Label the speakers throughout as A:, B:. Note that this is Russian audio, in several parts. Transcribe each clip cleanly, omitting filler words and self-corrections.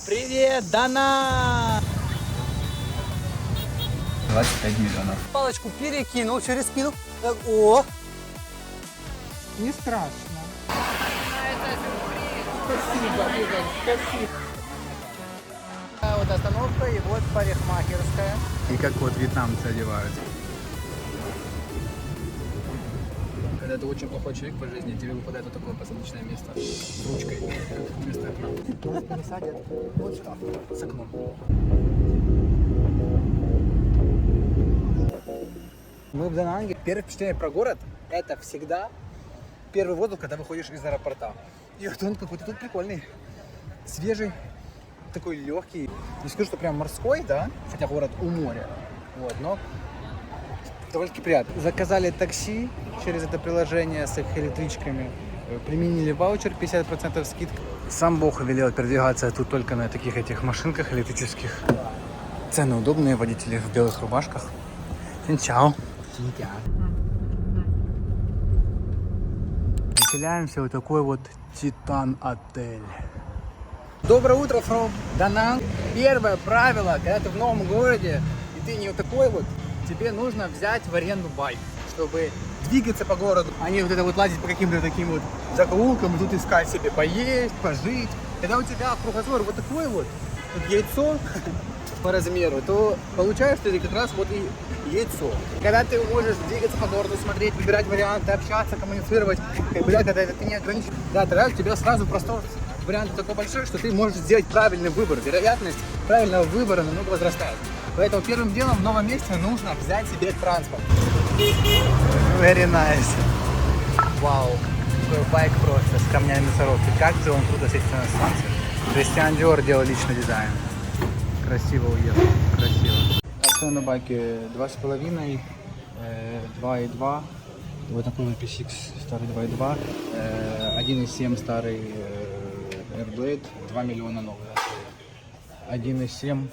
A: Привет, Дана!
B: 25 миллионов.
A: Палочку перекинул, через спину. Так, о!
C: Не страшно.
A: Вот остановка, и вот парикмахерская.
B: И как вот вьетнамцы одеваются. Когда ты очень плохой человек по жизни, тебе выпадает вот такое посадочное место с ручкой вместо окна.
A: Нас пересадят вот что, с окном. Мы в Дананге. Первое впечатление про город – это всегда первый воздух, когда выходишь из аэропорта. И вот он какой-то тут прикольный, свежий, такой легкий. Не скажу, что прям морской, да, хотя город у моря, вот, но довольно-таки приятно. Заказали такси через это приложение с их электричками, применили ваучер 50% скидка. Сам Бог велел передвигаться тут только на таких этих машинках электрических. Цены удобные, водители в белых рубашках. Синчао. Заселяемся в такой вот Титан-отель. Доброе утро, from Дананг. Первое правило, когда ты в новом городе, и ты не вот такой вот, тебе нужно взять в аренду байк, чтобы двигаться по городу, а не вот это вот лазить по каким-то таким вот закоулкам и тут искать себе поесть, пожить. Когда у тебя кругозор вот такой вот, тут яйцо по размеру, то получаешь ты как раз вот и яйцо. Когда ты можешь двигаться по городу, смотреть, выбирать варианты, общаться, коммуницировать, когда ты не ограничен, да, тогда у тебя сразу простор, вариант такой большой, что ты можешь сделать правильный выбор. Вероятность правильного выбора намного возрастает. Поэтому первым делом в новом месте нужно взять себе транспорт. Very nice. Вау. Такой байк просто с камнями мясорубки. Как же он круто светится на солнце. Кристиан Диор делал личный дизайн. Красиво уехал. Красиво. Цена на байке 2,5, 2,2. Вот такой вот PSX старый 2,2. 1,7 старый Airblade. 2 миллиона новый. 1,7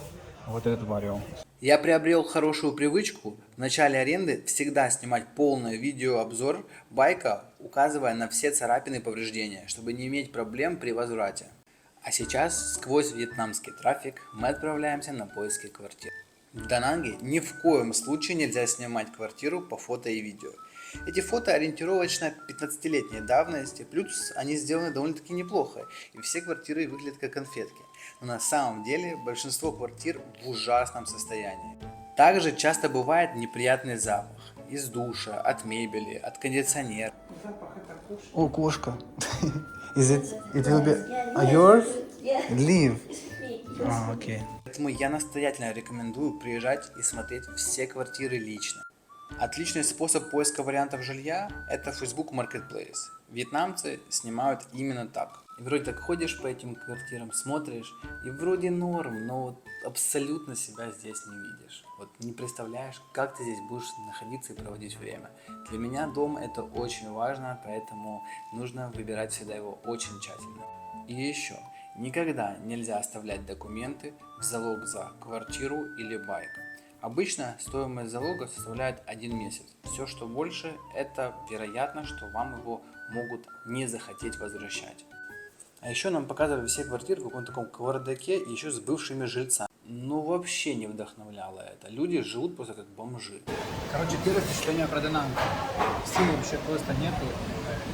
A: вот этот Vario.
D: Я приобрел хорошую привычку в начале аренды всегда снимать полный видеообзор байка, указывая на все царапины и повреждения, чтобы не иметь проблем при возврате. А сейчас, сквозь вьетнамский трафик, мы отправляемся на поиски квартир. В Дананге ни в коем случае нельзя снимать квартиру по фото и видео. Эти фото ориентировочно 15-летней давности, плюс они сделаны довольно-таки неплохо, и все квартиры выглядят как конфетки. Но на самом деле большинство квартир в ужасном состоянии. Также часто бывает неприятный запах из душа, от мебели, от кондиционера.
A: О, кошка. Is it will be yours? Leave. Окей.
D: Поэтому я настоятельно рекомендую приезжать и смотреть все квартиры лично. Отличный способ поиска вариантов жилья – это Facebook Marketplace. Вьетнамцы снимают именно так. И вроде так ходишь по этим квартирам, смотришь, и вроде норм, но вот абсолютно себя здесь не видишь. Вот не представляешь, как ты здесь будешь находиться и проводить время. Для меня дом – это очень важно, поэтому нужно выбирать всегда его очень тщательно. И еще, никогда нельзя оставлять документы в залог за квартиру или байк. Обычно стоимость залога составляет 1 месяц. Все, что больше, это вероятно, что вам его могут не захотеть возвращать. А еще нам показывали все квартиры в каком-то таком квардаке и еще с бывшими жильцами. Ну вообще не вдохновляло это. Люди живут просто как бомжи.
B: Короче, первое впечатление про Дананг. Сил вообще просто нету.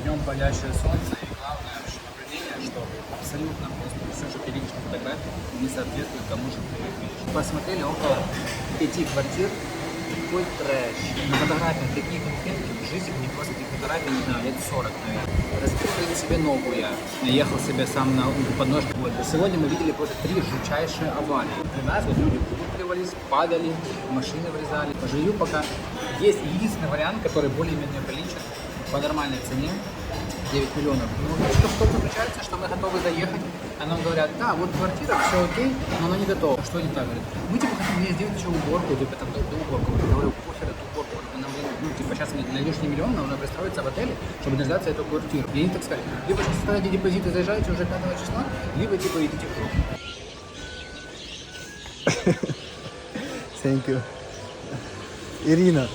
B: Днем палящее солнце и главное вообще наблюдение, что абсолютно просто все, что ты видишь на фотографии, не соответствует тому, что ты видишь.
A: Посмотрели около 5 квартир. Такой трэш. На фотографиях такие конфетки. В жизни мне просто такие фотографии, не знаю, лет 40, наверное. Разбил себе ногу я. Ехал себе сам на подножку. Вот. Сегодня мы видели просто 3 жутчайшие аварии. При нас вот люди вытривались, падали, машины врезали. По жилью пока есть единственный вариант, который более-менее приличен по нормальной цене. 9 миллионов. Ну, что в том заключается, что мы готовы заехать, а нам говорят, да, вот квартира, все окей, но она не готова. Что не так? Говорят, мы типа хотим мне сделать еще уборку, типа там уборку. Я говорю, похер эту уборку. Нам, ну, типа сейчас на лишний миллион, нам нужно пристроиться в отеле, чтобы дождаться эту квартиру. И они так сказали, либо сейчас ставите депозит и заезжаете уже 5 числа, либо типа идите в круг. Thank you. Ирина,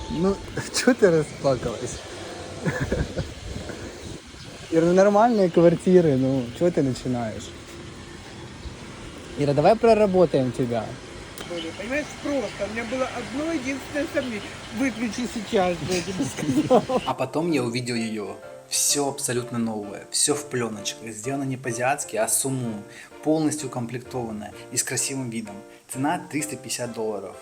A: ну, что ты расплакалась? Ир, ну нормальные квартиры, ну, что ты начинаешь? Ира, давай проработаем тебя.
C: Понимаешь, просто. У меня было одно единственное сомнение. Выключи сейчас, я тебе сказал.
D: А потом я увидел ее. Все абсолютно новое, все в пленочках, сделано не по-азиатски, а с умом, полностью укомплектованное и с красивым видом. Цена $350.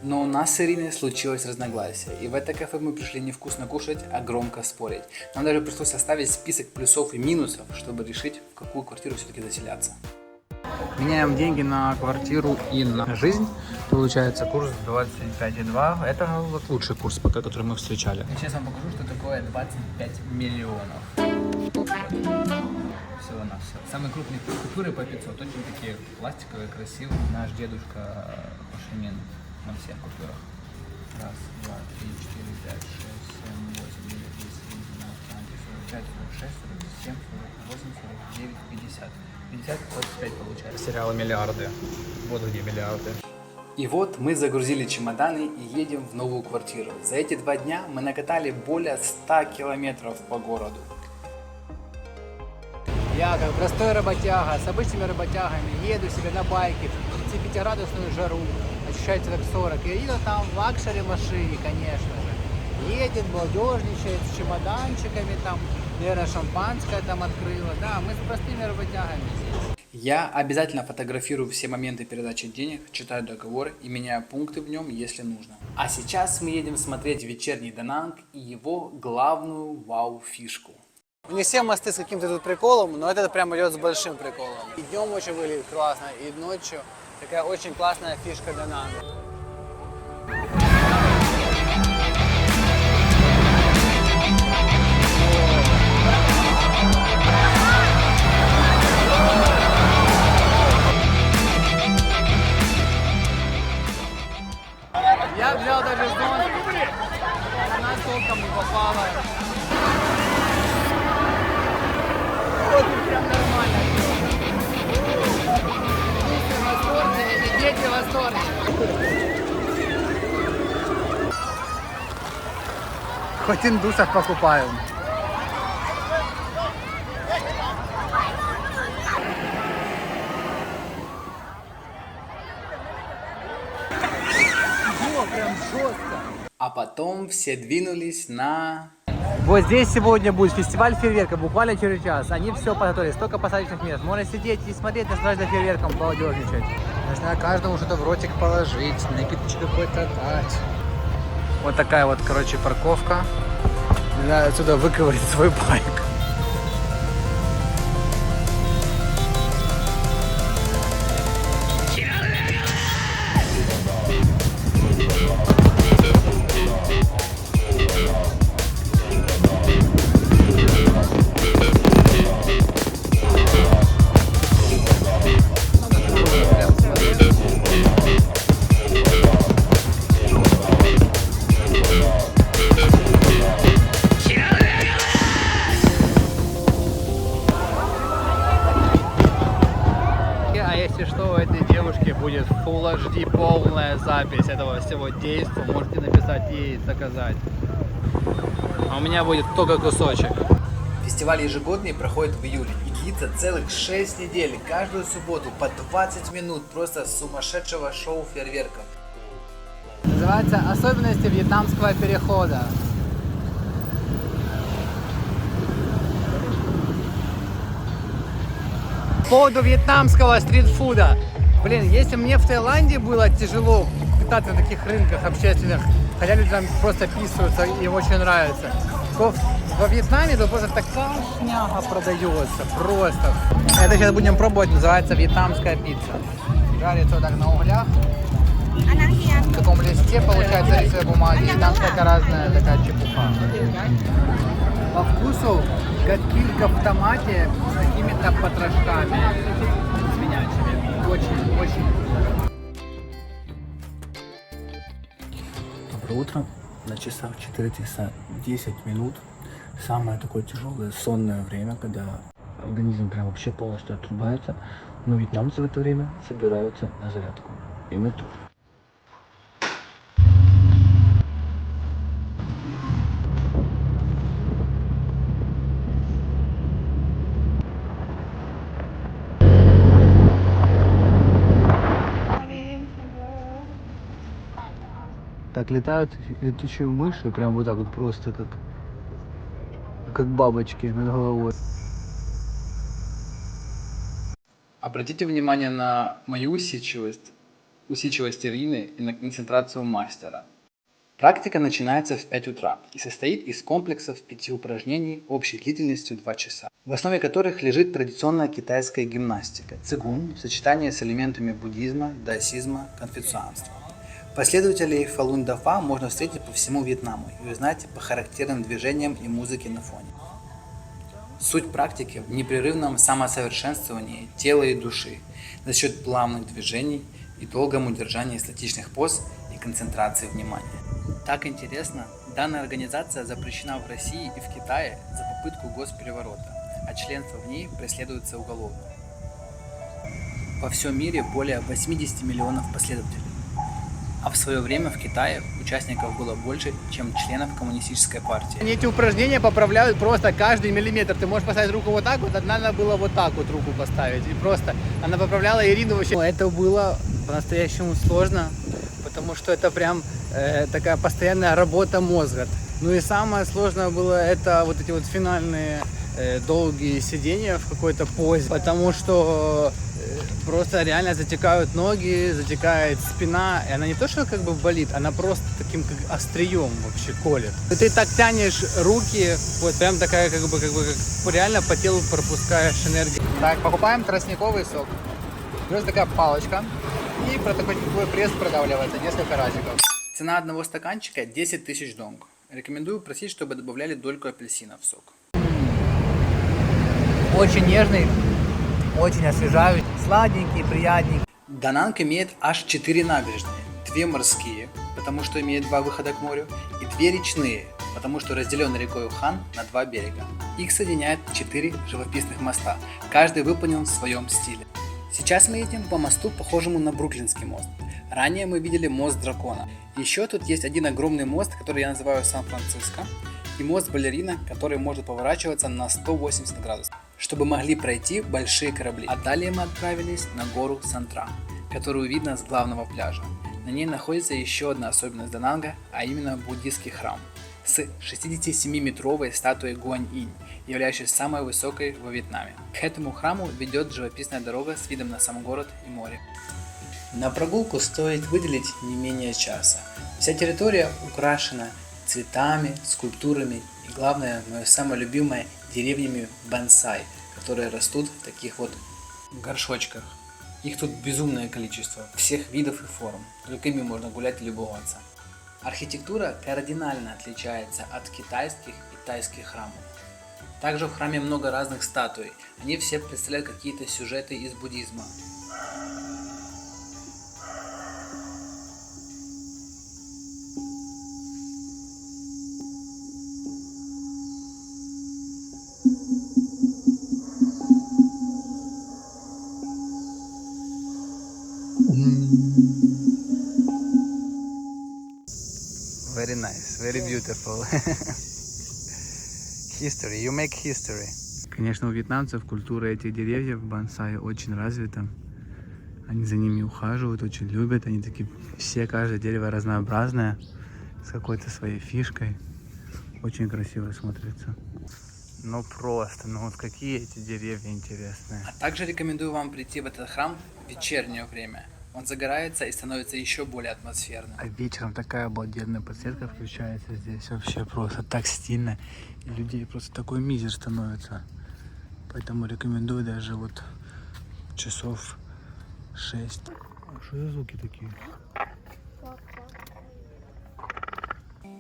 D: Но у нас с Ириной случилось разногласие, и в это кафе мы пришли не вкусно кушать, а громко спорить. Нам даже пришлось составить список плюсов и минусов, чтобы решить, в какую квартиру все-таки заселяться.
A: Меняем деньги на квартиру и на жизнь. Получается курс 25,2. Это вот лучший курс пока, который мы встречали.
B: Сейчас вам покажу, что такое 25 миллионов. Всего на все. Самые крупные купюры по 500. Очень такие пластиковые, красивые. Наш дедушка Пашемин на всех купюрах. Раз, два, три, четыре, пять, шесть, семь, восемь, девять, десять, 11, 12, 13, 14, 15, 46, 47, 48, 49, 50. 50, 25 получается. Сериалы миллиарды. Вот где миллиарды.
D: И вот мы загрузили чемоданы и едем в новую квартиру. За эти 2 дня мы накатали более 100 километров по городу.
A: Я, как простой работяга, с обычными работягами, еду себе на байке в 35-градусную жару, ощущается как 40, и еду там в лакшери машине, конечно же. Едет, балдежничает с чемоданчиками, там, наверное, шампанское там открыла. Да, мы с простыми работягами здесь.
D: Я обязательно фотографирую все моменты передачи денег, читаю договор и меняю пункты в нем, если нужно. А сейчас мы едем смотреть вечерний Дананг и его главную вау-фишку.
A: Не все мосты с каким-то тут приколом, но этот прям идет с большим приколом. И днем очень выглядит классно, и ночью такая очень классная фишка Дананга. Я взял даже зонт, она толком не попала. Вот тут прям нормально. Дети в восторге, дети в восторге. Хоть индусов покупаю. Прям жестко.
D: А потом все двинулись на...
A: Вот здесь сегодня будет фестиваль фейерверка, буквально через час. Они все подготовили, столько посадочных мест. Можно сидеть и смотреть, наслаждаться фейерверком, балдежничать. Нужно каждому что-то в ротик положить, напиточек какой-то дать. Вот такая вот, короче, парковка. Надо отсюда выковырить свой байк. А если что, у этой девушки будет Full HD полная запись этого всего действия. Можете написать ей, заказать. А у меня будет только кусочек.
D: Фестиваль ежегодный проходит в июле и длится целых 6 недель. Каждую субботу по 20 минут просто сумасшедшего шоу фейерверков.
A: Называется «Особенности вьетнамского перехода». По поводу вьетнамского стритфуда. Блин, если мне в Таиланде было тяжело питаться на таких рынках общественных, хотя люди там просто писаются, им очень нравится, то во Вьетнаме тут просто такая шняга продается, просто. Это сейчас будем пробовать, называется вьетнамская пицца. Жарится вот так на углях. В таком листе получается рисовой бумаги, и там всякая разная такая чепуха. По вкусу как килька в томате с какими-то потрошками свинячими. Очень. Доброе утро. На часах 4 часа 10 минут. Самое такое тяжелое сонное время, когда организм прям вообще полностью отрубается. Но вьетнамцы в это время собираются на зарядку. И мы тоже. Так летают летучие мыши, прям вот так вот просто, как бабочки над головой.
B: Обратите внимание на мою усидчивость Ирины и на концентрацию мастера. Практика начинается в 5 утра и состоит из комплексов 5 упражнений общей длительностью 2 часа, в основе которых лежит традиционная китайская гимнастика цигун в сочетании с элементами буддизма, даосизма, конфуцианства. Последователей Фалун Дафа можно встретить по всему Вьетнаму и узнать по характерным движениям и музыке на фоне. Суть практики в непрерывном самосовершенствовании тела и души за счет плавных движений и долгом удержании статичных поз и концентрации внимания. Так интересно, данная организация запрещена в России и в Китае за попытку госпереворота, а членство в ней преследуется уголовно. Во всем мире более 80 миллионов последователей, а в свое время в Китае участников было больше, чем членов коммунистической партии.
A: Они эти упражнения поправляют просто каждый миллиметр. Ты можешь поставить руку вот так вот, одна надо было вот так вот руку поставить. И просто она поправляла Ирину вообще. Это было по-настоящему сложно, потому что это прям такая постоянная работа мозга. Ну и самое сложное было это вот эти вот финальные долгие сидения в какой-то позе, потому что просто реально затекают ноги, затекает спина, и она не то что как бы болит, она просто таким как острием вообще колет. И ты так тянешь руки, вот прям такая как реально по телу пропускаешь энергию. Так, покупаем тростниковый сок. Плюс такая палочка, и про такой пресс продавливается несколько разиков.
B: Цена одного стаканчика 10 тысяч донг. Рекомендую просить, чтобы добавляли дольку апельсина в сок.
A: Очень нежный, очень освежающий, сладенький, приятненький.
B: Дананг имеет аж 4 набережные. 2 морские, потому что имеет 2 выхода к морю, и 2 речные, потому что разделен рекой Ухан на 2 берега. Их соединяет 4 живописных моста, каждый выполнен в своем стиле. Сейчас мы едем по мосту, похожему на Бруклинский мост. Ранее мы видели мост дракона. Еще тут есть один огромный мост, который я называю Сан-Франциско, и мост балерина, который может поворачиваться на 180 градусов, чтобы могли пройти большие корабли. А далее мы отправились на гору Сантра, которую видно с главного пляжа. На ней находится еще одна особенность Дананга, а именно буддийский храм с 67-метровой статуей Гуань-инь, являющейся самой высокой во Вьетнаме. К этому храму ведет живописная дорога с видом на сам город и море. На прогулку стоит выделить не менее часа. Вся территория украшена цветами, скульптурами и, главное, мое самое любимое, деревьями бонсай, которые растут в таких вот горшочках. Их тут безумное количество, всех видов и форм, только ими можно гулять и любоваться. Архитектура кардинально отличается от китайских и тайских храмов. Также в храме много разных статуй, они все представляют какие-то сюжеты из буддизма.
A: Very nice, very beautiful. History, you make history. Конечно, у вьетнамцев культура этих деревьев бонсай очень развита. Они за ними ухаживают, очень любят. Они такие, все, каждое дерево разнообразное, с какой-то своей фишкой. Очень красиво смотрится. Ну просто, ну вот какие эти деревья интересные.
B: А также рекомендую вам прийти в этот храм в вечернее время. Он загорается и становится еще более атмосферным.
A: А вечером такая обалденная подсветка включается здесь. Вообще просто так стильно. И людей просто такой мизер становится. Поэтому рекомендую даже вот часов 6. А что за звуки такие?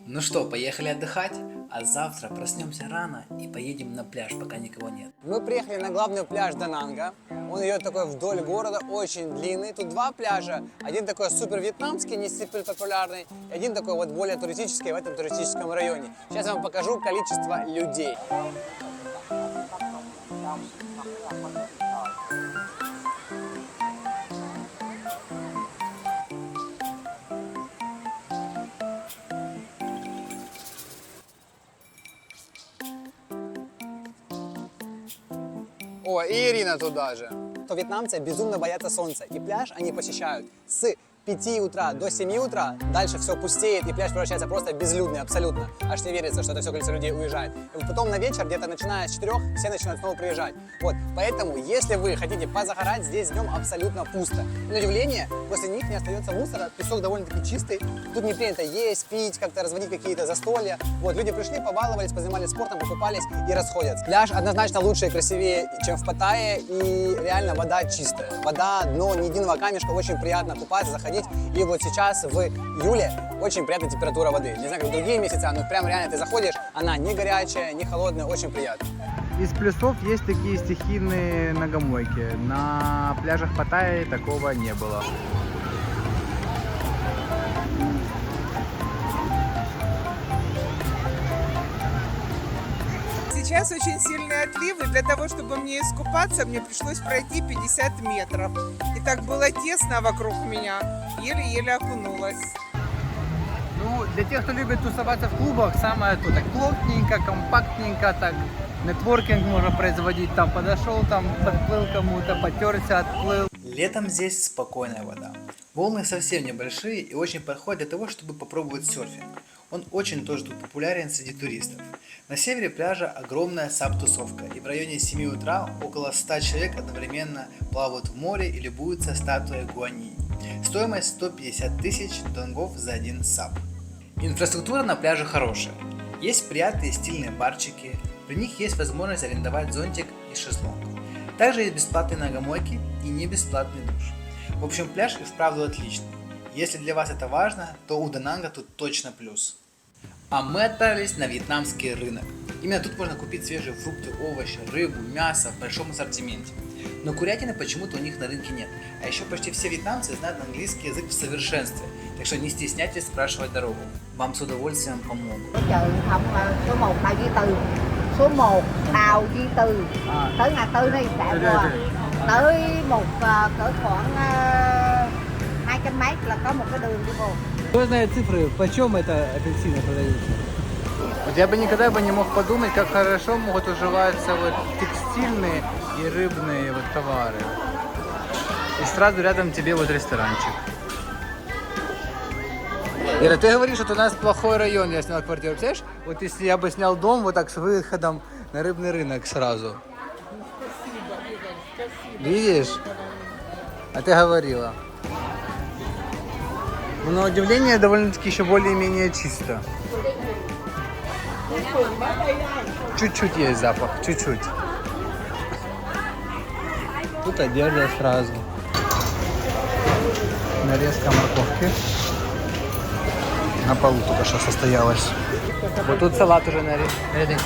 B: Ну что, поехали отдыхать? А завтра проснемся рано и поедем на пляж, пока никого нет.
A: Мы приехали на главный пляж Дананга. Он идет такой вдоль города, очень длинный. Тут 2 пляжа. Один такой супер вьетнамский, не супер популярный. И один такой вот более туристический в этом туристическом районе. Сейчас я вам покажу количество людей. О, и Ирина туда же. То вьетнамцы безумно боятся солнца, и пляж они посещают с
E: 5 утра до 7 утра, дальше все пустеет, и пляж превращается просто в безлюдный абсолютно. Аж не верится, что это все количество людей уезжает. И потом на вечер, где-то начиная с 4, все начинают снова приезжать. Вот, поэтому, если вы хотите позагорать, здесь днем абсолютно пусто. И на удивление, после них не остается мусора, песок довольно-таки чистый, тут не принято есть, пить, как-то разводить какие-то застолья. Вот, люди пришли, побаловались, позанимались спортом, покупались и расходятся. Пляж однозначно лучше и красивее, чем в Паттайе, и реально вода чистая. Вода, дно, ни единого камешка, очень приятно купаться, заходить. И вот сейчас в июле очень приятная температура воды. Не знаю, как в другие месяцы, но прям реально ты заходишь, она не горячая, не холодная, очень приятно.
A: Из плюсов есть такие стихийные ногомойки. На пляжах Паттайи такого не было.
C: Сейчас очень сильный отлив, и для того, чтобы мне искупаться, мне пришлось пройти 50 метров. И так было тесно вокруг меня, еле-еле окунулась.
A: Ну, для тех, кто любит тусоваться в клубах, самое то, так плотненько, компактненько, так нетворкинг можно производить, там подошел, там подплыл кому-то, потерся, отплыл.
D: Летом здесь спокойная вода. Волны совсем небольшие и очень подходят для того, чтобы попробовать серфинг. Он очень тоже тут популярен среди туристов. На севере пляжа огромная саб-тусовка, и в районе 7 утра около 100 человек одновременно плавают в море и любуются статуей Гуаньинь. Стоимость 150 тысяч донгов за один саб. Инфраструктура на пляже хорошая. Есть приятные стильные барчики, при них есть возможность арендовать зонтик и шезлонг. Также есть бесплатные ногомойки и не бесплатный душ. В общем, пляж и вправду отличный. Если для вас это важно, то у Дананга тут точно плюс. А мы отправились на вьетнамский рынок. Именно тут можно купить свежие фрукты, овощи, рыбу, мясо в большом ассортименте. Но курятины почему-то у них на рынке нет. А еще почти все вьетнамцы знают английский язык в совершенстве. Так что не стесняйтесь спрашивать дорогу. Вам с удовольствием помогут.
F: Chợ không số 1 Đào Duy Từ, số 1 Đào Duy Từ, tới ngã tư này chạy qua tới một cỡ khoảng 200 mét là có một cái đường đi bộ.
A: Кто знает цифры, почем это апельсины продаются? Вот я бы никогда бы не мог подумать, как хорошо могут уживаться вот текстильные и рыбные вот товары. И сразу рядом тебе вот ресторанчик. Ира, ты говоришь, что у нас плохой район, я снял квартиру. Представляешь, вот если я бы снял дом вот так с выходом на рыбный рынок сразу. Видишь? А ты говорила. Но на удивление довольно-таки еще более-менее чисто. Чуть-чуть есть запах, чуть-чуть. Тут одежда сразу. Нарезка морковки. На полу только что состоялась. Вот тут салат уже нарезан.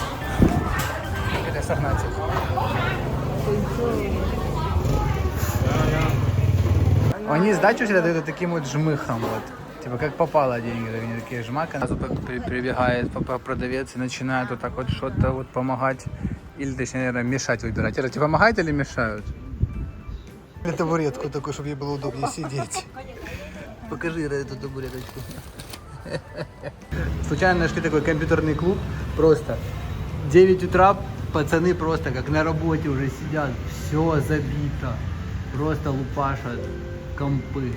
A: Это согнать. Они сдачу всегда дают таким вот жмыхом, вот. Типа как попало деньги, они такие жмака. Сразу прибегает продавец и начинает вот так вот что-то вот помогать. Или точнее, наверное, мешать выбирать. Ира, тебе помогают или мешают? Или табуретку такую, чтобы ей было удобнее сидеть. Покажи, Ира, эту табуреточку. Случайно нашли такой компьютерный клуб. Просто 9 утра пацаны просто как на работе уже сидят. Все забито. Просто лупашат компы.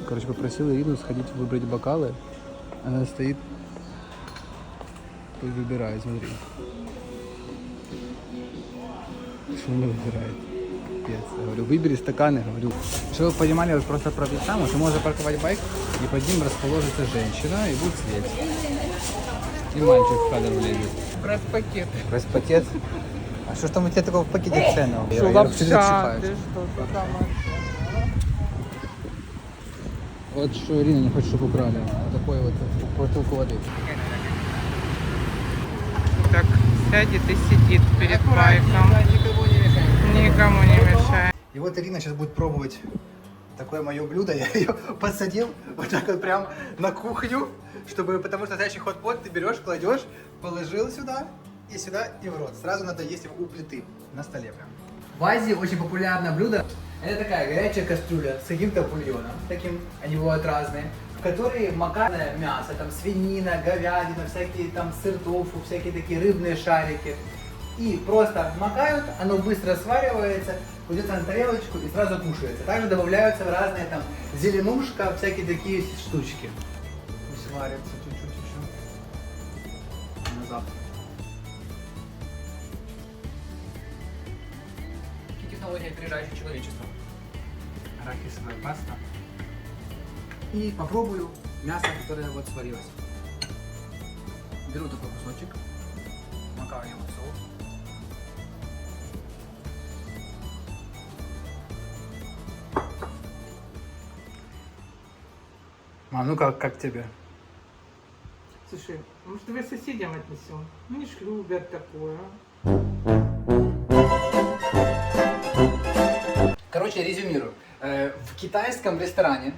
A: Короче, попросил Ирину сходить выбрать бокалы. Она стоит, выбирает, смотри. Что она выбирает? Пипец. Я говорю, выбери стаканы. Говорю, чтобы вы понимали, вот просто про Вьетнам, ты можешь запарковать байк, и под ним расположится женщина, и будет свет. И мальчик в кадр влезет.
C: Пресс-пакет.
A: Пресс-пакет? А что ж там у тебя такого в пакете ценного?
C: Что, лапша? Ты что, туда
A: Вот что Ирина не хочет, чтобы украли. Вот такой вот бутылку воды.
C: Так сядет и сидит перед байком.
A: Никому не мешает.
C: Никому не мешает.
A: И вот Ирина сейчас будет пробовать такое мое блюдо. Я ее посадил вот так вот прям на кухню, чтобы, потому что настоящий хот-пот ты берешь, кладешь, положил сюда, и в рот. Сразу надо есть его у плиты, на столе прям. В Азии очень популярное блюдо. Это такая горячая кастрюля с каким-то бульоном, таким, они бывают разные, в которые макаронное мясо, там свинина, говядина, всякие там сыр тофу, всякие такие рыбные шарики. И просто макают, оно быстро сваривается, кладется на тарелочку и сразу кушается. Также добавляются разные там зеленушка, всякие такие штучки. Пусть варится чуть-чуть еще. На запах. Технология, опережающая человечество. Арахисовая паста. И попробую мясо, которое вот сварилось. Беру такой кусочек, макаю его в соус. Мам, ну как тебе?
C: Слушай, может, давай соседям отнесем? Ну, они ж любят такое.
A: Короче, резюмирую. В китайском ресторане,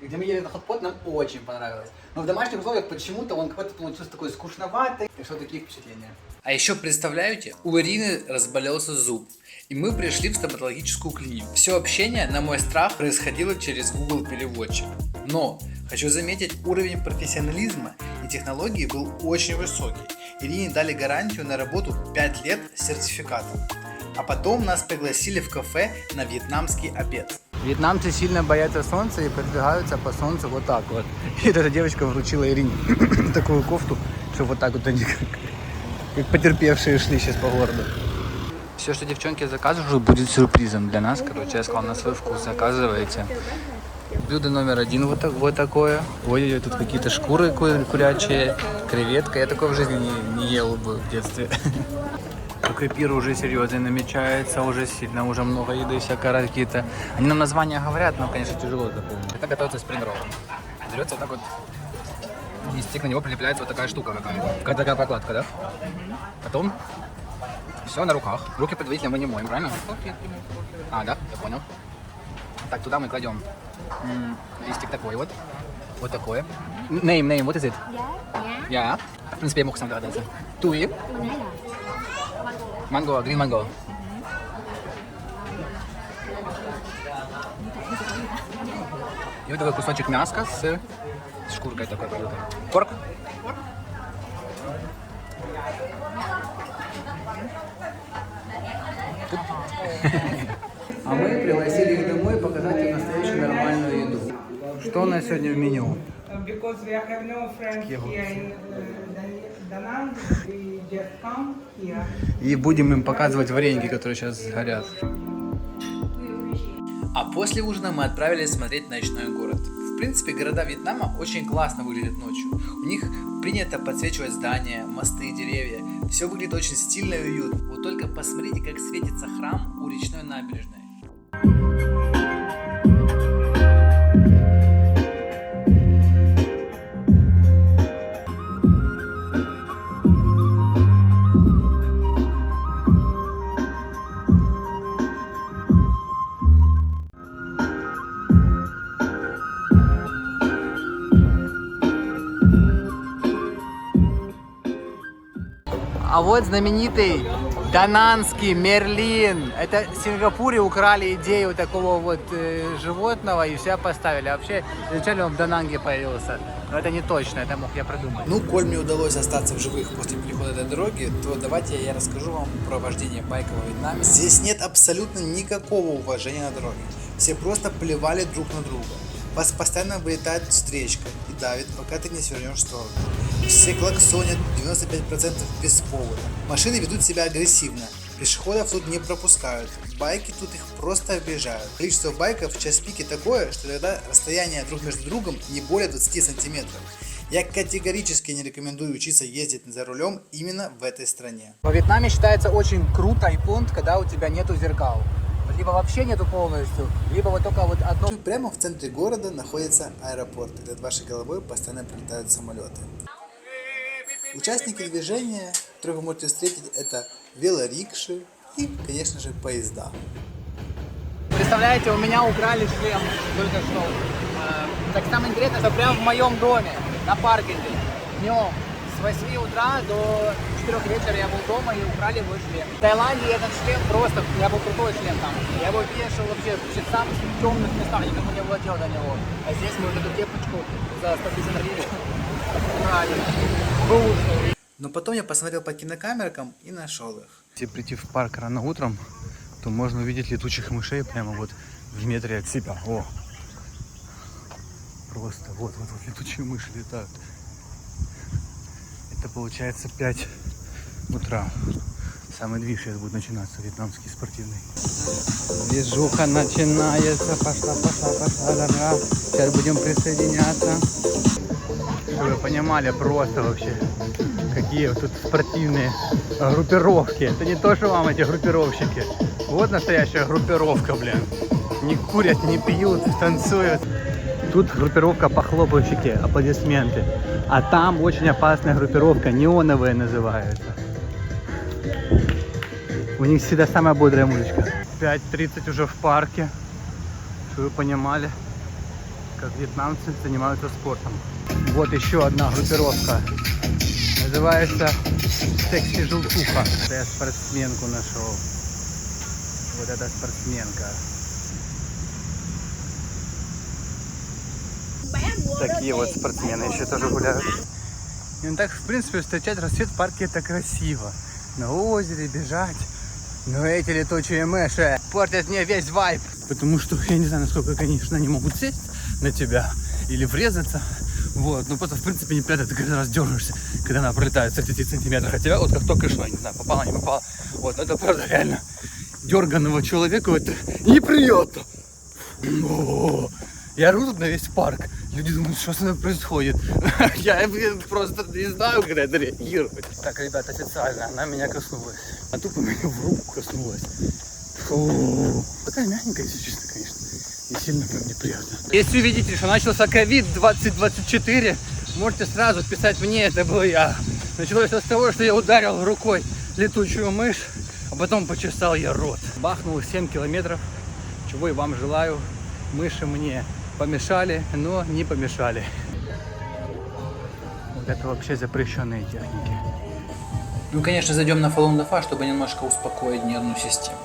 A: где мы ели этот хот-pot, нам очень понравилось. Но в домашних условиях почему-то он какой-то получился такой скучноватый. И что, такие впечатления?
D: А еще представляете, у Ирины разболелся зуб, и мы пришли в стоматологическую клинику. Все общение, на мой страх, происходило через Google переводчик. Но хочу заметить, уровень профессионализма и технологии был очень высокий. Ирине дали гарантию на работу 5 лет с сертификатом. А потом нас пригласили в кафе на вьетнамский обед.
A: Вьетнамцы сильно боятся солнца и продвигаются по солнцу вот так вот. И эта девочка вручила Ирине такую кофту, что вот так вот они как потерпевшие шли сейчас по городу. Все, что девчонки заказывают, будет сюрпризом для нас. Короче, я сказал, на свой вкус заказываете. Блюдо номер 1 вот такое. Ой, тут какие-то шкуры курячие, креветка. Я такое в жизни не ел бы в детстве. Крепир уже серьезно намечается, уже сильно, уже много еды, всякие какие-то. Они нам названия говорят, но, конечно, тяжело запомнить. Это готовится спринг-ролл. Берется вот так вот, и стик на него прилепляется вот такая штука какая-то. Такая прокладка, да? Потом все на руках. Руки предварительно мы не моем, правильно? А, да, я понял. Так, туда мы кладем листик такой вот. Вот такое. Name, what is it? Yeah. В принципе, я мог сам догадаться. Туи. Манго, green mango. И вот такой кусочек мяска с шкуркой такой. Порк. А мы пригласили их домой показать им настоящую нормальную еду. Что у нас сегодня в меню?
C: Because we have no friends here in Da Nang, we just come here.
A: И будем им показывать вареники, которые сейчас горят.
D: А после ужина мы отправились смотреть ночной город. В принципе, города Вьетнама очень классно выглядят ночью. У них принято подсвечивать здания, мосты, деревья. Все выглядит очень стильно и уютно. Вот только посмотрите, как светится храм у речной набережной.
A: А вот знаменитый дананский мерлин. Это в Сингапуре украли идею такого вот животного и все поставили. А вообще, изначально он в Дананге появился. Но это не точно, это мог я придумать.
D: Ну, коль мне удалось остаться в живых после перехода этой дороги, то давайте я расскажу вам про вождение байка во Вьетнаме. Здесь нет абсолютно никакого уважения на дороге. Все просто плевали друг на друга. Вас постоянно вылетает встречка и давит, пока ты не свернешь в сторону. Все клаксонят 95% без повода. Машины ведут себя агрессивно. Пешеходов тут не пропускают. Байки тут их просто обижают. Количество байков в час пик такое, что тогда расстояние друг между другом не более 20 сантиметров. Я категорически не рекомендую учиться ездить за рулем именно в этой стране.
A: Во Вьетнаме считается очень круто и понт, когда у тебя нету зеркал. Либо вообще нету полностью, либо вот только вот одно.
D: Прямо в центре города находится аэропорт, где над вашей головой постоянно прилетают самолеты. Участники движения, которых вы можете встретить, это велорикши и, конечно же, поезда.
A: Представляете, у меня украли шлем только что. Так самое интересное, что прямо в моем доме, на паркинге, днем, с 8 утра до 4 вечера я был дома и украли мой шлем. В Таиланде этот шлем просто, у меня был крутой шлем там. Я его вешал вообще в самых темных местах, никому не владел до него. А здесь мы вот эту кепочку за 150 гривен украли.
D: Но потом я посмотрел по кинокамеркам и нашел их.
A: Если прийти в парк рано утром, то можно увидеть летучих мышей прямо вот в метре от себя. О! Просто вот летучие мыши летают. Это получается 5 утра. Самый движ сейчас будет начинаться, вьетнамский спортивный. Движуха начинается, пошла. Сейчас будем присоединяться. Чтобы вы понимали просто вообще, какие вот тут спортивные группировки. Это не то, что вам эти группировщики. Вот настоящая группировка, блин. Не курят, не пьют, танцуют. Тут группировка похлопальщики, аплодисменты. А там очень опасная группировка, неоновая называется. У них всегда самая бодрая музычка. 5:30 уже в парке, чтобы вы понимали, как вьетнамцы занимаются спортом. Вот еще одна группировка. Называется секси-желтуха. Это я спортсменку нашел. Вот эта спортсменка. Такие вот спортсмены еще тоже гуляют. И ну, так, в принципе, встречать рассвет в парке это красиво. На озере бежать. Но эти летучие мыши портят мне весь вайб. Потому что я не знаю, насколько, конечно, они могут сесть на тебя или врезаться. Вот, ну просто, в принципе, неприятно, ты каждый раз дергаешься, когда она пролетает в 30 сантиметрах от тебя, вот как только что, я не знаю, попала, не попала. Вот, но это правда реально дерганного человека, это неприятно. О, я ору тут на весь парк. Люди думают, что с нами происходит. Я просто не знаю, когда это реагировать. Так, ребят, официально, она меня коснулась. А тупо меня в руку коснулась. Фу. Такая мягенькая, если честно, конечно. И сильно прям неприятно. Если увидите, что начался ковид 2024, можете сразу писать мне, это был я. Началось все с того, что я ударил рукой летучую мышь, а потом почесал я рот. Бахнул 7 километров, чего и вам желаю. Мыши мне помешали, но не помешали. Вот это вообще запрещенные техники.
D: Ну, конечно, зайдем на Falun Dafa, чтобы немножко успокоить нервную систему.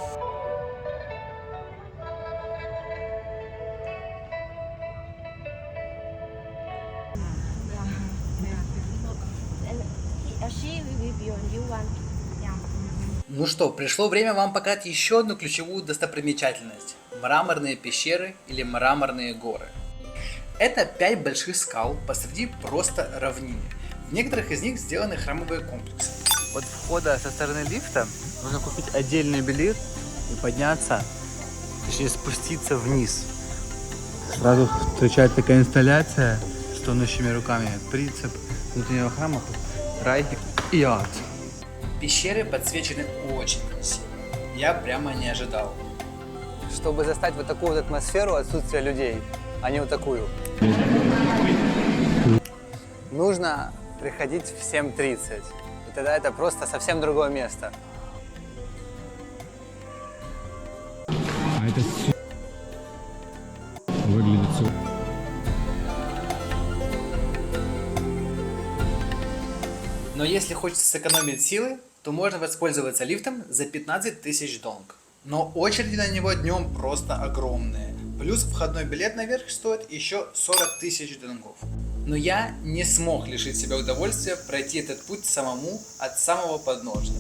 D: Ну что, пришло время вам показать еще одну ключевую достопримечательность. Мраморные пещеры или мраморные горы. Это 5 больших скал посреди просто равнины. В некоторых из них сделаны храмовые комплексы.
A: От входа со стороны лифта нужно купить отдельный билет и подняться, точнее спуститься вниз. Сразу встречает такая инсталляция с тонущими руками. Принцип внутреннего храма, рай и ад.
D: Пещеры подсвечены очень красиво. Я прямо не ожидал.
E: Чтобы застать вот такую вот атмосферу отсутствия людей, а не вот такую. Нужно приходить в 7:30. И тогда это просто совсем другое место.
B: А это выглядит супер.
D: Но если хочется сэкономить силы, то можно воспользоваться лифтом за 15 тысяч донг. Но очереди на него днем просто огромные. Плюс входной билет наверх стоит еще 40 тысяч донгов. Но я не смог лишить себя удовольствия пройти этот путь самому от самого подножия.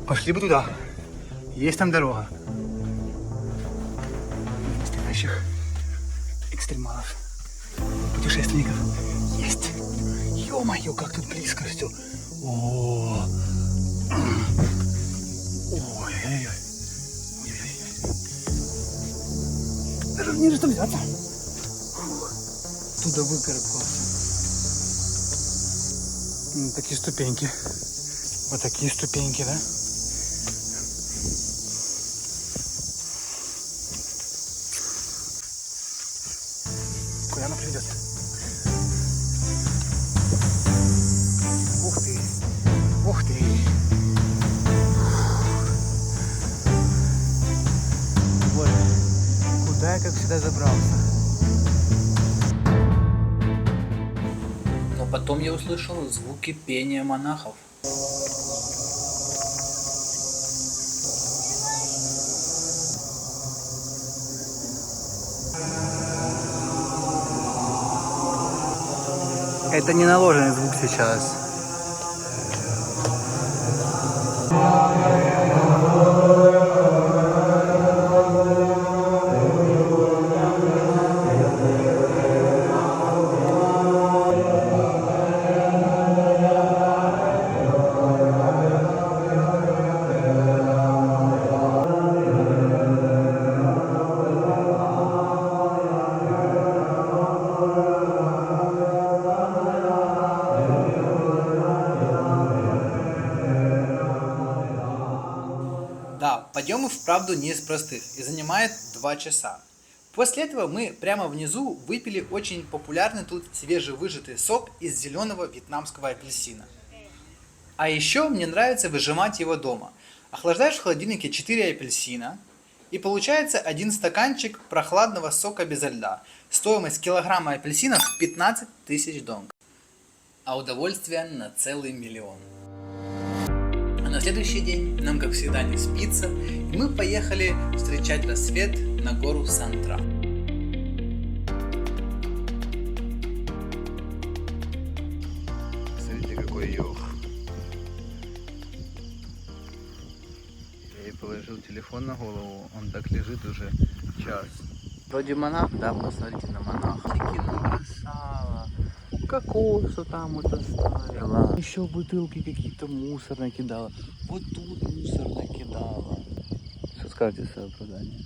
A: Пошли бы туда. Есть там дорога. Настоящих экстремалов, путешественников есть. Ё-моё, как тут близко все. Ой-ой-ой. Даже не за что взяться. Туда выкарабкался. Такие ступеньки. Вот такие ступеньки, да? Куда она придет? Ух ты! Ух ты! Вот. Куда я, как всегда, забрался?
B: потом я услышал звуки пения монахов.
A: Это не наложенный звук сейчас.
D: Да, подъем и вправду не из простых и занимает 2 часа. После этого мы прямо внизу выпили очень популярный тут свежевыжатый сок из зеленого вьетнамского апельсина. А еще мне нравится выжимать его дома. Охлаждаешь в холодильнике 4 апельсина и получается 1 стаканчик прохладного сока безо льда. Стоимость килограмма апельсинов 15 000 донг. А удовольствие на целый миллион. А на следующий день нам, как всегда, не спится, и мы поехали встречать рассвет на гору Сантра.
A: Смотрите, какой ёх. Я ей положил телефон на голову, он так лежит уже час. Вроде монах, да, посмотрите на монаха. Тики набросала. Кокосу там вот оставила. Еще бутылки какие-то мусор накидала. Вот тут мусор накидала. Что скажете свое оправдание?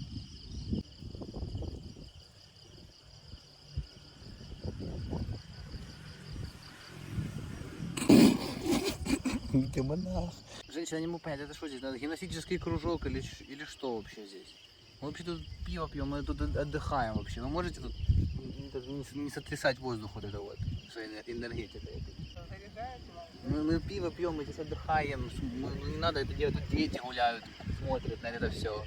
A: Ты монах. Женщина, я не могу понять, это что здесь? Гимнастический кружок или что вообще здесь? Мы вообще тут пиво пьем, мы тут отдыхаем вообще. Вы можете тут не сотрясать воздух вот это вот, своей энергетикой? Мы пиво пьем, мы здесь отдыхаем. Не надо это делать, тут дети гуляют, смотрят на это все.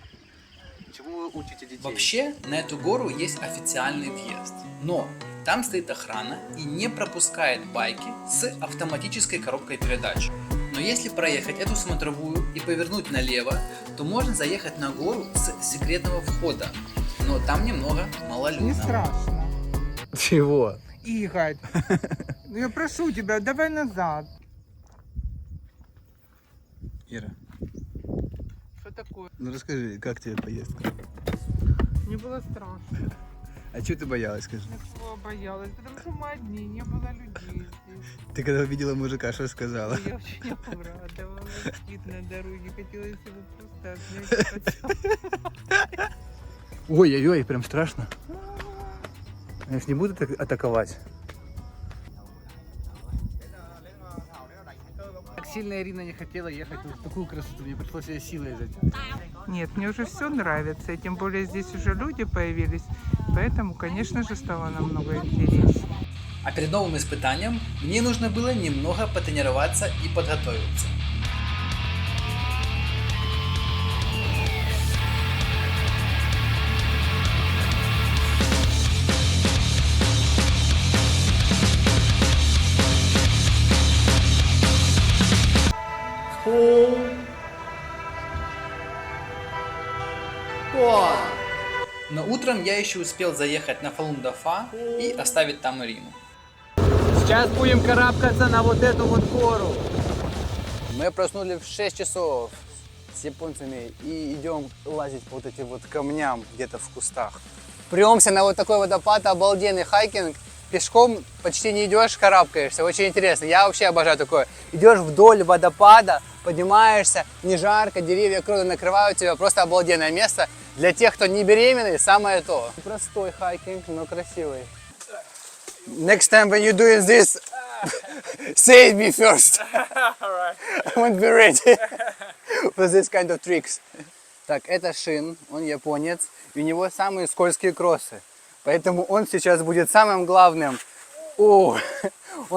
A: Чему вы учите детей?
D: Вообще, на эту гору есть официальный въезд. Но там стоит охрана и не пропускает байки с автоматической коробкой передач. Но если проехать эту смотровую и повернуть налево, то можно заехать на гору с секретного входа. Но там немного малолюдно.
C: Не страшно.
A: Чего?
C: Игорь, ну я прошу тебя, давай назад.
A: Ира,
C: Что такое?
A: ну расскажи, как тебе поездка?
C: Мне было страшно.
A: А чего ты боялась, скажи?
C: Я чего боялась? Потому что мы одни, не было людей здесь.
A: Ты когда увидела мужика, что сказала?
C: Я очень обрадовалась. Вид на дороге. Хотелось его просто обнять.
A: Ой-ой-ой, прям страшно. Я ж не буду атаковать. Так сильно Ирина не хотела ехать в такую красоту, мне пришлось ее силой взять.
C: Нет, мне уже все нравится. И тем более здесь уже люди появились. Поэтому, конечно же, стало намного интереснее.
D: А перед новым испытанием мне нужно было немного потренироваться и подготовиться. Но утром я еще успел заехать на Фалун Дафа и оставить там Ирину.
A: Сейчас будем карабкаться на вот эту вот гору.
E: Мы проснулись в 6 часов с японцами и идем лазить по вот этим вот камням где-то в кустах. Премся на вот такой водопад, обалденный хайкинг. Пешком почти не идешь, карабкаешься. Очень интересно. Я вообще обожаю такое. Идешь вдоль водопада, поднимаешься, не жарко, деревья круто накрывают тебя. Просто обалденное место. Для тех, кто не беременный, самое то. Простой хайкинг, но красивый. Next time when you're doing this, say me first. I won't be ready for this kind of tricks. Так, это Шин, он японец, и у него самые скользкие кроссы. Поэтому он сейчас будет самым главным. Он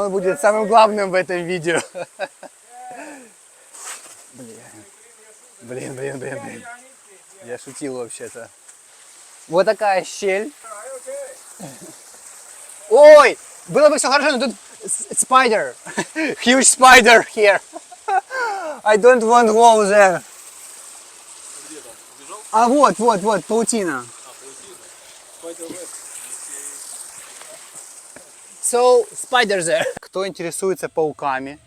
E: будет самым главным в этом видео. Блин. Я шутил вообще-то. Вот такая щель. Ой, было бы все хорошо, но тут spider. Huge spider here. I don't want to go there. А вот, паутина. So, spider there. Кто интересуется пауками?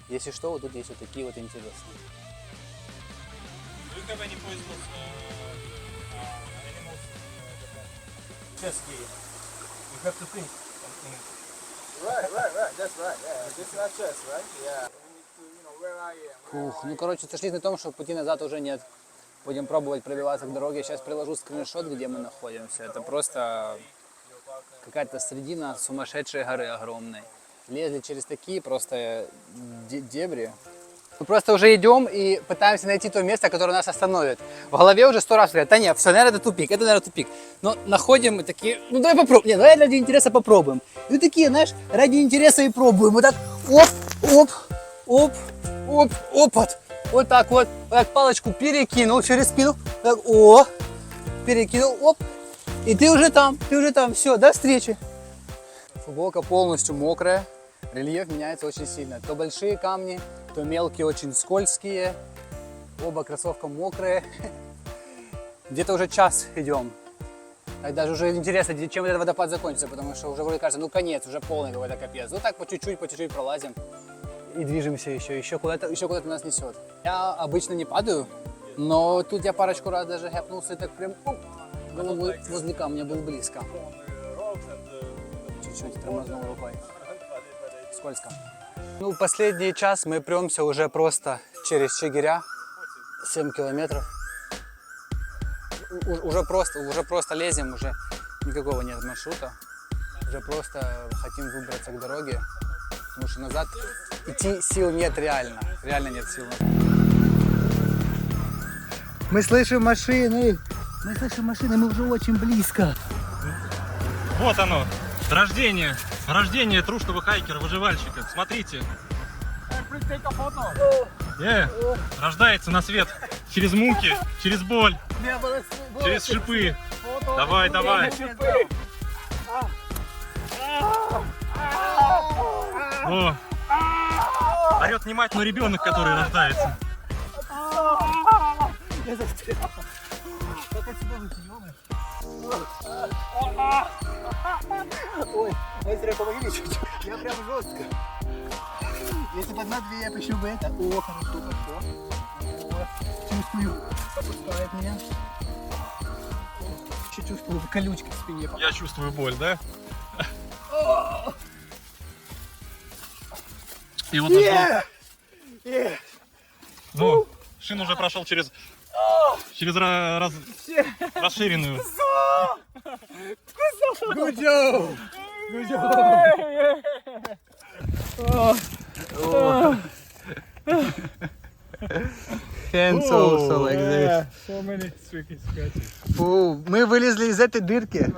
E: Если что, вот тут есть вот такие вот интересные. Фух, ну короче, сошлись на том, что пути назад уже нет. Будем пробовать пробиваться к дороге. Сейчас приложу скриншот, где мы находимся. Это просто какая-то средина сумасшедшей горы огромной. Лезли через такие просто дебри. Мы просто уже идем и пытаемся найти то место, которое нас остановит. В голове уже 100 раз говорят, да нет, все, наверное, это тупик, тупик. Но находим мы такие, ну давай попробуем, нет, давай ради интереса попробуем. И такие, знаешь, ради интереса и пробуем. Вот так, вот так вот так палочку перекинул через спину, так, перекинул, и ты уже там, все, до встречи. Футболка полностью мокрая, рельеф меняется очень сильно. То большие камни, то мелкие, очень скользкие. Оба кроссовка мокрые. Где-то уже час идем. Даже уже интересно, чем этот водопад закончится, потому что уже вроде кажется, ну конец, уже полный какой-то капец. Ну так по чуть-чуть пролазим и движемся еще куда-то нас несет. Я обычно не падаю, но тут я парочку раз даже хэпнулся и так прям головой возле камня был близко. Чуть-чуть тормознул рукой. Скользко. Ну, последний час мы премся уже просто через Чигиря. 7 километров. Уже просто лезем, уже никакого нет маршрута. Уже просто хотим выбраться к дороге. Потому что назад идти сил нет реально. Реально нет сил.
A: Мы слышим машины, мы уже очень близко.
G: Вот оно, рождение трушного хайкера-выживальщика. Смотрите. Рождается на свет через муки, через боль, через шипы. Давай. О! Орет не мать, но ребенок, который рождается.
A: Ой, мастер, помоги чуть-чуть. Я прям жестко. Если бы одна-две, я почему бы это. О, хорошо. Чувствую, попускает меня. Еще чувствую колючки в спине.
G: Я чувствую боль, да? И вот ну, Шин уже прошел через расширенную.
A: Good job! Hands also like this.
G: So many tricky scratches.
A: Фу, мы вылезли из этой дырки.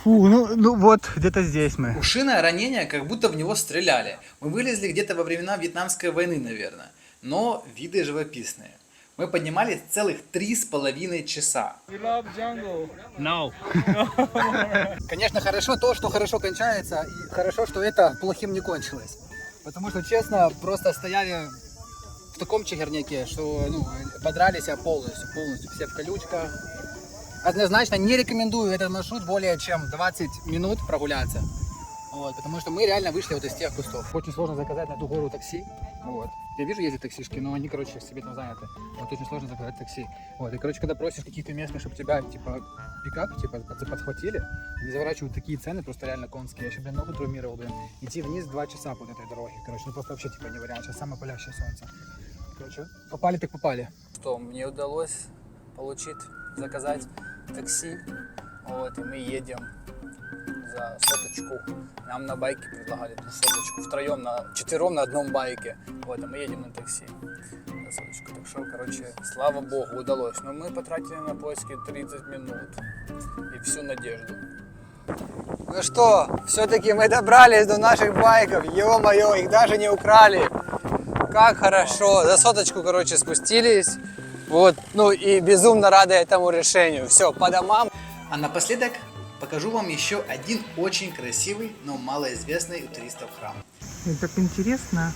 A: Фу, ну вот, где-то здесь мы.
D: У Шина ранения, как будто в него стреляли. Мы вылезли где-то во времена Вьетнамской войны, наверное. Но виды живописные. Мы поднимались целых 3,5 часа.
G: No.
A: Конечно, хорошо то, что хорошо кончается, и хорошо, что это плохим не кончилось. Потому что, честно, просто стояли в таком чигирняке, что подрались полностью, все в колючках. Однозначно не рекомендую этот маршрут более чем 20 минут прогуляться. Вот, потому что мы реально вышли вот из тех кустов. Очень сложно заказать на эту гору такси. Вот. Я вижу, ездят таксишки, но они, короче, себе там заняты. Вот очень сложно заказать такси. Вот. И, короче, когда просишь каких-то местных, чтобы тебя, типа, пикап, подхватили, они заворачивают такие цены, просто реально конские. Я еще, ногу травмировал, Идти вниз 2 часа по этой дороге. Короче, просто вообще, не вариант. Сейчас самое палящее солнце. Короче, попали так попали.
E: Что, мне удалось заказать такси. Вот, и мы едем за 100. Нам на байке предлагали ту 100. Четвером на одном байке. Вот, а мы едем на такси за 100. Так что, короче, слава богу, удалось. Но мы потратили на поиски 30 минут и всю надежду. Ну что, все-таки мы добрались до наших байков. Ё-моё, их даже не украли. Как хорошо. За 100, короче, спустились. Вот, ну и безумно рады этому решению. Все, по домам.
D: А напоследок покажу вам еще один очень красивый, но малоизвестный у туристов храм.
C: Мне так интересно,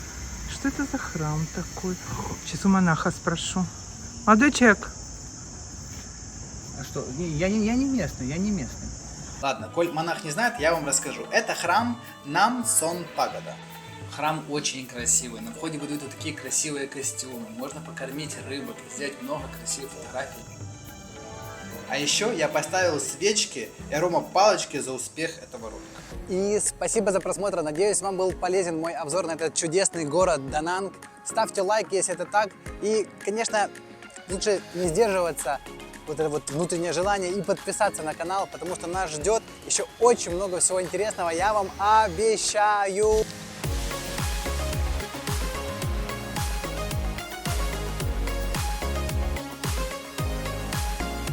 C: что это за храм такой? Сейчас у монаха спрошу. Молодой человек,
A: А что? Я не местный.
D: Ладно, коль монах не знает, я вам расскажу. Это храм Нам Сон Пагода. Храм очень красивый. На входе выдают вот такие красивые костюмы. Можно покормить рыбок, сделать много красивых фотографий. А еще я поставил свечки и аромапалочки за успех этого ролика.
E: И спасибо за просмотр. Надеюсь, вам был полезен мой обзор на этот чудесный город Дананг. Ставьте лайк, если это так. И, конечно, лучше не сдерживаться, вот это вот внутреннее желание, и подписаться на канал, потому что нас ждет еще очень много всего интересного. Я вам обещаю.